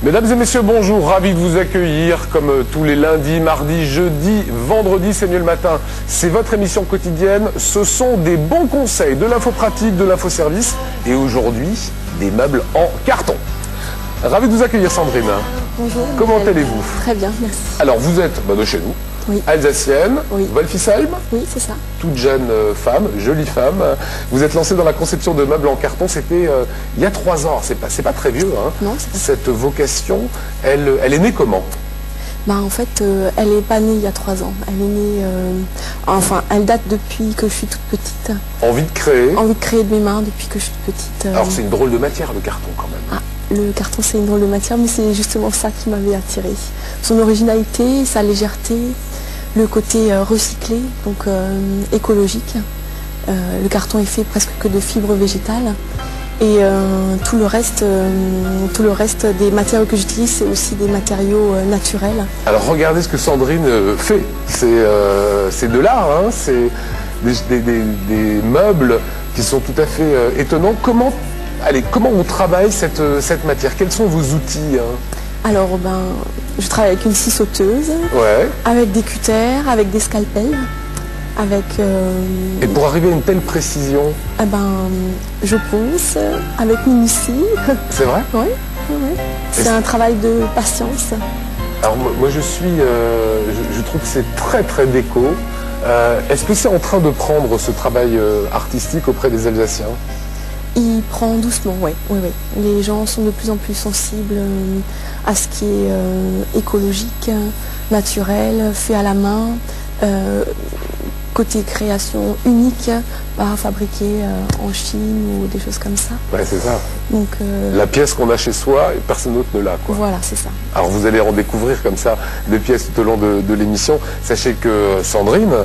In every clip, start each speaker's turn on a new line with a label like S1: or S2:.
S1: Mesdames et messieurs, bonjour, ravi de vous accueillir comme tous les lundis, mardis, jeudis, vendredis, c'est mieux le matin. C'est votre émission quotidienne, ce sont des bons conseils, de l'info pratique, de l'info service et aujourd'hui, des meubles en carton. Ravi de vous accueillir Sandrine.
S2: Bonjour.
S1: Comment allez-vous?
S2: Très bien, merci.
S1: Alors vous êtes de chez nous,
S2: oui.
S1: Alsacienne,
S2: oui.
S1: Wolfisheim.
S2: Oui, c'est ça.
S1: Toute jeune femme, jolie femme. Vous êtes lancée dans la conception de meubles en carton, c'était il y a 3 ans. C'est pas très vieux, hein.
S2: Non, c'est pas.
S1: Cette vocation, elle est née comment?
S2: En fait, elle n'est pas née il y a 3 ans. Elle est née, elle date depuis que je suis toute petite.
S1: Envie de créer?
S2: Envie de créer de mes mains depuis que je suis toute petite.
S1: Alors c'est une drôle de matière le carton quand même.
S2: Ah, le carton c'est une drôle de matière, mais c'est justement ça qui m'avait attirée. Son originalité, sa légèreté, le côté recyclé, donc écologique. Le carton est fait presque que de fibres végétales. Et tout le reste des matériaux que j'utilise, c'est aussi des matériaux naturels. Alors
S1: regardez ce que Sandrine fait. C'est de l'art, hein. C'est des meubles qui sont tout à fait étonnants. Comment on travaille cette matière? Quels sont vos outils, hein?
S2: Alors, je travaille avec une scie sauteuse,
S1: ouais.
S2: Avec des cutters, avec des scalpels.
S1: Et pour arriver à une telle précision?
S2: Je ponce avec minutie.
S1: C'est vrai?
S2: Oui, oui. C'est un travail de patience.
S1: Alors moi je trouve que c'est très très déco. Est-ce que c'est en train de prendre ce travail artistique auprès des Alsaciens?
S2: Il prend doucement, oui. Les gens sont de plus en plus sensibles à ce qui est écologique, naturel, fait à la main. Côté création unique, pas fabriqué en Chine ou des choses comme ça.
S1: Ouais, c'est ça.
S2: Donc,
S1: la pièce qu'on a chez soi, et personne d'autre ne l'a, quoi.
S2: Voilà, c'est ça. Alors
S1: vous allez en découvrir comme ça des pièces tout au long de l'émission. Sachez que Sandrine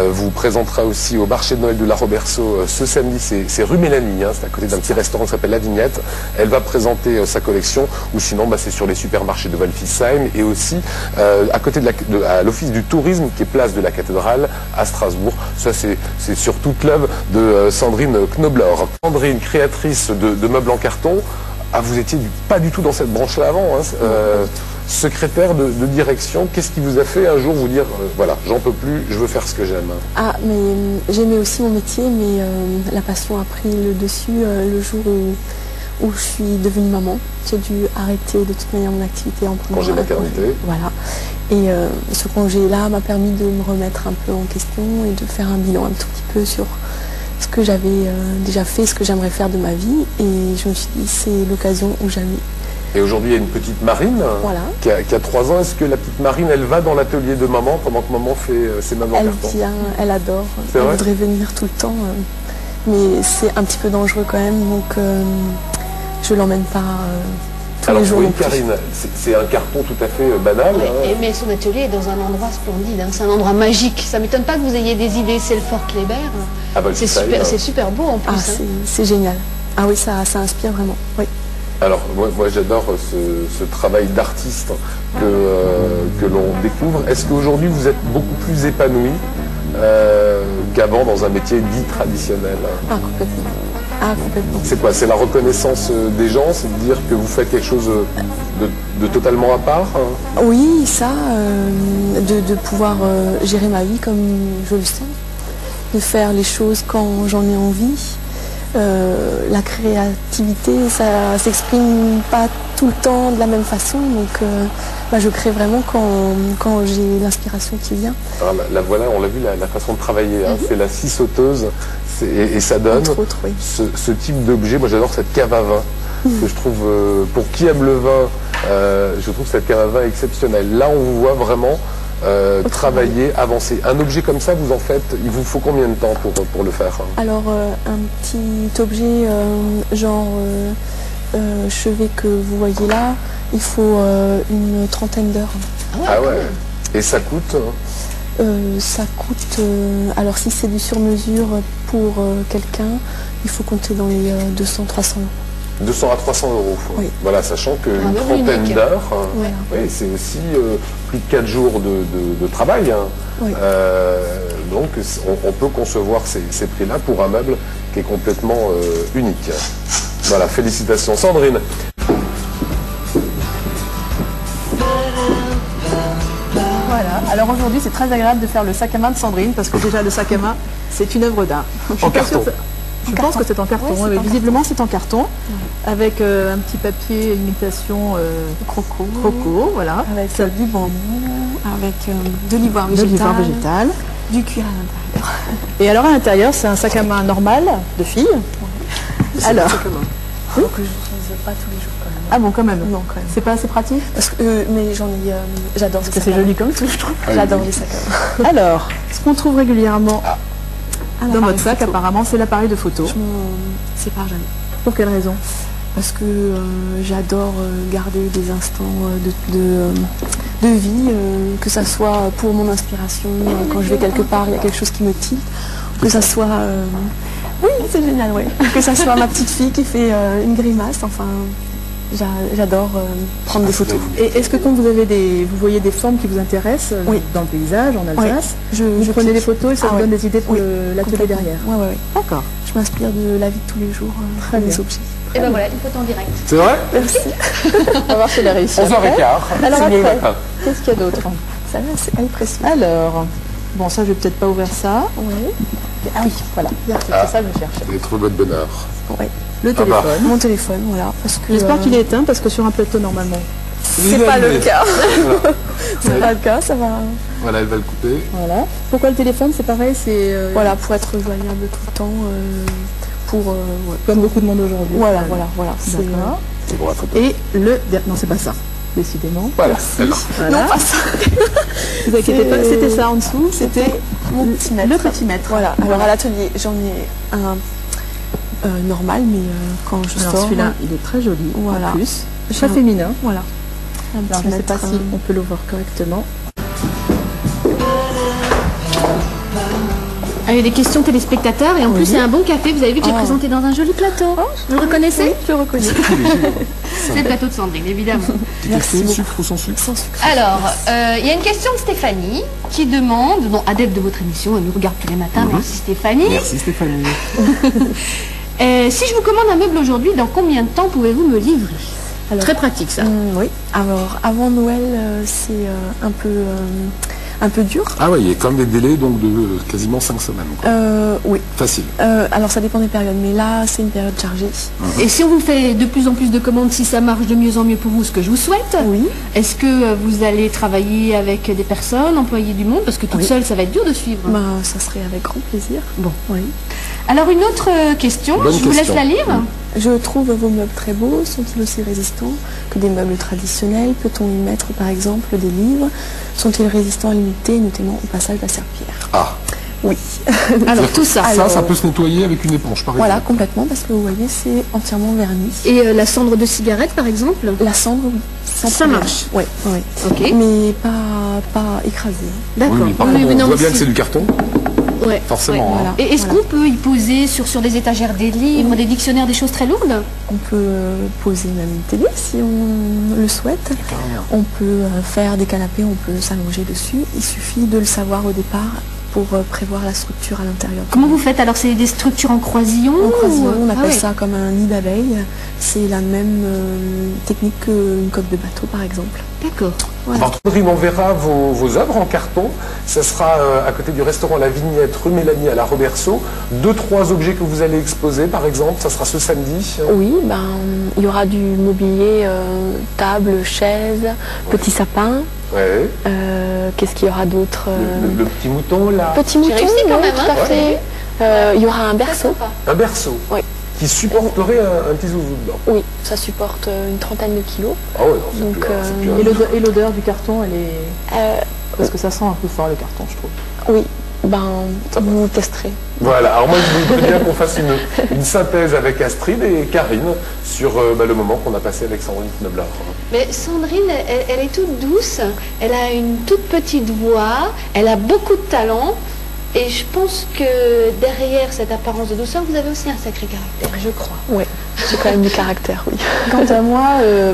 S1: vous présentera aussi au marché de Noël de la Roberceau ce samedi. C'est rue Mélanie, hein, c'est à côté d'un petit restaurant qui s'appelle La Vignette. Elle va présenter sa collection, ou sinon c'est sur les supermarchés de Wolfisheim et aussi à côté à l'office du tourisme qui est place de la Cathédrale à Strasbourg. Ça c'est sur toute l'œuvre de Sandrine Knoblauch. Sandrine, créatrice de meubles en carton. Ah, vous étiez pas du tout dans cette branche-là avant, hein, secrétaire de direction. Qu'est-ce qui vous a fait un jour vous dire voilà, j'en peux plus, je veux faire ce que j'aime?
S2: Ah, mais j'aimais aussi mon métier, mais la passion a pris le dessus le jour où je suis devenue maman. J'ai dû arrêter de toute manière mon activité en prenant
S1: congé maternité.
S2: Voilà. Et ce congé-là m'a permis de me remettre un peu en question et de faire un bilan un tout petit peu sur ce que j'avais déjà fait, ce que j'aimerais faire de ma vie. Et je me suis dit, c'est l'occasion ou jamais.
S1: Et aujourd'hui, il y a une petite Marine qui a 3 ans. Est-ce que la petite Marine, elle va dans l'atelier de maman pendant que maman fait ses meubles en carton?
S2: Elle vient, elle adore. Elle voudrait venir tout le temps. Mais c'est un petit peu dangereux quand même, donc je l'emmène pas tous les jours.
S1: Alors, Karine, c'est un carton tout à fait banal.
S3: Ouais, mais son atelier est dans un endroit splendide, hein. C'est un endroit magique. Ça ne m'étonne pas que vous ayez des idées. C'est le Fort Kléber.
S1: Ah bah,
S3: c'est super beau en plus.
S2: Ah, c'est génial. Ah oui, ça inspire vraiment. Oui.
S1: Alors moi j'adore ce travail d'artiste que l'on découvre. Est-ce qu'aujourd'hui vous êtes beaucoup plus épanoui qu'avant dans un métier dit traditionnel?
S2: Ah, complètement. Ah, complètement.
S1: C'est quoi? C'est la reconnaissance des gens? C'est de dire que vous faites quelque chose de totalement à part, hein?
S2: Oui, ça, de pouvoir gérer ma vie comme je le sens, de faire les choses quand j'en ai envie. La créativité, ça s'exprime pas tout le temps de la même façon, donc je crée vraiment quand j'ai l'inspiration qui vient.
S1: Alors, la voilà, on l'a vu, la façon de travailler, hein, c'est la scie sauteuse, et ça donne
S2: entre autres, oui.
S1: ce type d'objet. Moi j'adore cette cave à vin, que je trouve, pour qui aime le vin, je trouve cette cave à vin exceptionnelle. Là on vous voit vraiment travailler, avancer. Un objet comme ça, vous en faites, il vous faut combien de temps pour le faire, hein?
S2: Alors, un petit objet genre chevet que vous voyez là, il faut une 30aine d'heures.
S1: Ah ouais. Et ça coûte?
S2: Ça coûte, alors si c'est du sur-mesure pour quelqu'un, il faut compter dans les 200-300 euros. 200 à 300 euros.
S1: Oui. Voilà, sachant qu'une trentaine d'heures, voilà. Oui, c'est aussi plus de 4 jours de travail. Hein. Oui. Donc on peut concevoir ces prix-là pour un meuble qui est complètement unique. Voilà, félicitations. Sandrine.
S4: Alors aujourd'hui, c'est très agréable de faire le sac à main de Sandrine parce que déjà le sac à main, c'est une œuvre d'art.
S1: En carton.
S4: Je pense que c'est en carton.
S2: Ouais,
S4: Oui, visiblement, c'est en carton avec un petit papier imitation croco, voilà.
S2: Avec du bambou, avec de l'ivoire
S4: De l'ivoire végétal.
S2: du cuir à l'intérieur.
S4: Et alors à l'intérieur, c'est un sac à main normal de fille. Alors,
S2: Alors que je n'utilise pas tous les jours quand même.
S4: ah bon, quand même.
S2: Non, quand même.
S4: C'est pas assez pratique.
S2: Parce que, mais j'en ai, j'adore ces
S4: Parce que
S2: sacs
S4: c'est
S2: à main.
S4: joli comme tout, je trouve.
S2: J'adore les sacs à main.
S4: Alors, ce qu'on trouve régulièrement dans
S2: l'appareil
S4: votre sac,
S2: photo.
S4: apparemment, c'est l'appareil de photo.
S2: Je m'en sépare jamais.
S4: Pour quelle raison?
S2: Parce que j'adore garder des instants de vie, que ça soit pour mon inspiration, quand je vais quelque part, il y a quelque chose qui me tilte, que ça soit... oui, c'est génial, ouais. Que ça soit ma petite fille qui fait une grimace, enfin, j'adore prendre des photos.
S4: Et est-ce que quand vous avez vous voyez des formes qui vous intéressent
S2: Oui.
S4: dans le paysage, en Alsace,
S2: Je
S4: vous prenez
S2: clique.
S4: des photos et ça
S2: Ah
S4: vous
S2: ouais.
S4: donne des idées pour
S2: Oui,
S4: l'atelier
S2: complètement.
S4: derrière?
S2: Ouais, ouais, ouais.
S4: D'accord.
S2: Je m'inspire de la vie de tous les jours,
S4: Très
S2: des
S4: bien.
S2: objets.
S3: Et ben voilà, une photo en direct.
S1: C'est vrai
S2: Merci.
S4: On va voir si elle a réussi.
S1: 11h15.
S4: Alors
S1: c'est le
S4: après,
S1: matin.
S4: qu'est-ce qu'il y a d'autre?
S2: Ça va, elle est précieuse.
S4: Alors, bon, ça, je vais peut-être pas ouvrir ça.
S2: Ouais.
S4: Ah oui, voilà. C'est ça que je cherchais.
S1: Vous avez trouvé votre bonheur.
S2: Ouais.
S4: Le
S1: Ah bah.
S4: téléphone.
S2: Mon téléphone, voilà. Parce que
S4: J'espère qu'il est éteint parce que sur un plateau, normalement.
S2: c'est pas le cas. C'est pas le cas, ça va.
S1: Voilà, elle va le couper.
S4: Voilà. Pourquoi le téléphone? C'est pareil, c'est
S2: Voilà, pour être joignable tout le temps. Pour. Ouais.
S4: comme beaucoup de monde aujourd'hui.
S2: Voilà. C'est,
S4: D'accord.
S1: C'est pour la photo.
S4: Et non, c'est pas ça. Décidément.
S1: Voilà, d'accord.
S4: Voilà.
S2: Non, pas ça.
S4: Vous inquiétez pas, c'était ça en dessous.
S2: C'était mon petit mètre.
S4: Le petit mètre.
S2: Voilà. Alors à l'atelier, j'en ai un normal, mais quand je
S4: Alors
S2: sors.
S4: celui-là, il est très joli.
S2: Voilà.
S4: En plus, très féminin.
S2: Voilà. Un
S4: Alors
S2: petit
S4: je ne sais
S2: mètre,
S4: pas si on peut l'ouvrir correctement.
S3: Ah, il y a des questions téléspectateurs et en plus, c'est un bon café. Vous avez vu que j'ai présenté dans un joli plateau. Vous le reconnaissez?
S2: Oui, je le reconnais.
S3: C'est le plateau de Sandrine, évidemment.
S1: Merci. Sucre ou sans sucre?
S2: Sans sucre.
S3: Alors, il y a une question de Stéphanie qui demande, non, adepte de votre émission, elle nous regarde tous les matins, merci Stéphanie.
S1: Merci Stéphanie.
S3: Si je vous commande un meuble aujourd'hui, dans combien de temps pouvez-vous me livrer?
S2: Alors,
S3: Très pratique ça.
S2: oui. Alors avant Noël, c'est un peu dur.
S1: Ah oui, il y a quand même des délais donc de quasiment 5 semaines. Quoi.
S2: Oui.
S1: Facile.
S2: Alors ça dépend des périodes, mais là c'est une période chargée.
S3: Et si on vous fait de plus en plus de commandes, si ça marche de mieux en mieux pour vous, ce que je vous souhaite,
S2: Oui.
S3: est-ce que vous allez travailler avec des personnes, employer du monde? Parce que toute seule, ça va être dur de suivre.
S2: Ben, ça serait avec grand plaisir.
S3: Bon.
S2: Oui.
S3: Alors une autre question,
S1: Bonne
S3: je vous laisse
S1: question.
S3: la lire.
S2: Je trouve vos meubles très beaux. Sont-ils aussi résistants que des meubles traditionnels? Peut-on y mettre par exemple des livres? Sont-ils résistants à l'humidité, notamment au passage de la serpillière?
S1: Ah,
S2: Oui.
S3: Alors tout ça.
S1: ça peut se nettoyer avec une éponge par
S2: Voilà,
S1: exemple.
S2: complètement, parce que vous voyez, c'est entièrement verni.
S3: Et la cendre de cigarette par exemple?
S2: La cendre, oui. sans
S3: Ça
S2: problème.
S3: marche.
S2: Oui, oui.
S3: Ok.
S2: Mais pas écrasé.
S3: D'accord.
S1: Oui, mais par contre, on voit bien que c'est du carton,
S3: Ouais.
S1: forcément.
S2: voilà.
S1: hein.
S3: Et est-ce qu'on peut y poser sur des étagères des livres, des dictionnaires, des choses très lourdes?
S2: On peut poser même une télé si on le souhaite. On peut faire des canapés, on peut s'allonger dessus. Il suffit de le savoir au départ pour prévoir la structure à l'intérieur.
S3: Comment vous faites? Alors c'est des structures en croisillon?
S2: En croisillon, on
S3: Ah
S2: appelle
S3: ouais.
S2: ça comme un nid d'abeille. C'est la même technique qu'une coque de bateau par exemple.
S3: D'accord.
S1: Alors, Sandrine, on verra vos œuvres en carton. Ça sera à côté du restaurant La Vignette, rue Mélanie à la Roberceau. 2-3 objets que vous allez exposer, par exemple. Ça sera ce samedi.
S2: Oui, il y aura du mobilier, table, chaise, petit sapin.
S1: Ouais.
S2: Qu'est-ce qu'il y aura d'autre
S1: Le petit mouton, là.
S2: Petit mouton,
S3: réussi quand
S2: oui,
S3: même,
S2: tout à fait. Il y aura un berceau.
S1: Un berceau.
S2: Oui.
S1: Qui supporterait un petit zouzou dedans.
S2: Oui, ça supporte une trentaine de kilos.
S1: Ah ouais, non, c'est
S2: Donc,
S1: plus un-
S4: Et l'odeur du carton, elle est... Parce que ça sent un peu fort le carton, je trouve.
S2: Oui,
S1: Ça va.
S2: vous testerez.
S1: Voilà, alors moi je voudrais bien qu'on fasse une synthèse avec Astrid et Karine sur le moment qu'on a passé avec Sandrine Knoblar.
S3: Mais Sandrine, elle est toute douce, elle a une toute petite voix, elle a beaucoup de talent. Et je pense que derrière cette apparence de douceur, vous avez aussi un sacré caractère, je crois.
S2: Oui, j'ai quand même du caractère, oui.
S4: Quant à moi,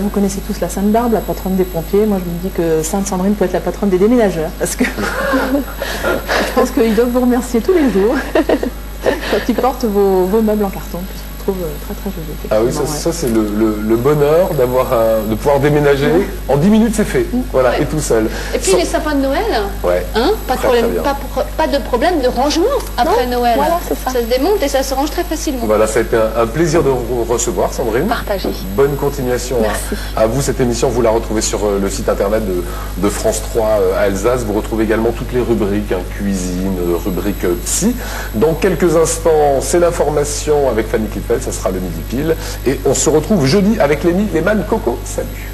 S4: vous connaissez tous la Sainte Barbe, la patronne des pompiers. Moi, je me dis que Sainte Sandrine peut être la patronne des déménageurs. Parce que je pense qu'ils doivent vous remercier tous les jours quand ils portent vos meubles en carton. trouve très très joli.
S1: Ah oui, ça c'est le bonheur de pouvoir déménager. En 10 minutes c'est fait, voilà,
S3: Ouais.
S1: et tout seul.
S3: Et puis les sapins de Noël,
S1: Ouais.
S3: hein, pas, de
S1: Très,
S3: problème,
S1: très bien.
S3: pas de problème de rangement après Noël.
S2: voilà, c'est ça.
S3: se démonte et ça se range très facilement.
S1: Voilà, ça a été un plaisir de vous recevoir, Sandrine.
S2: Partagé.
S1: Bonne continuation à vous. Cette émission, vous la retrouvez sur le site internet de France 3 Alsace. Vous retrouvez également toutes les rubriques, hein, cuisine, rubrique psy. Dans quelques instants, c'est l'information avec Fanny Klippel, ça sera le midi pile. Et on se retrouve jeudi avec Léman Coco. Salut.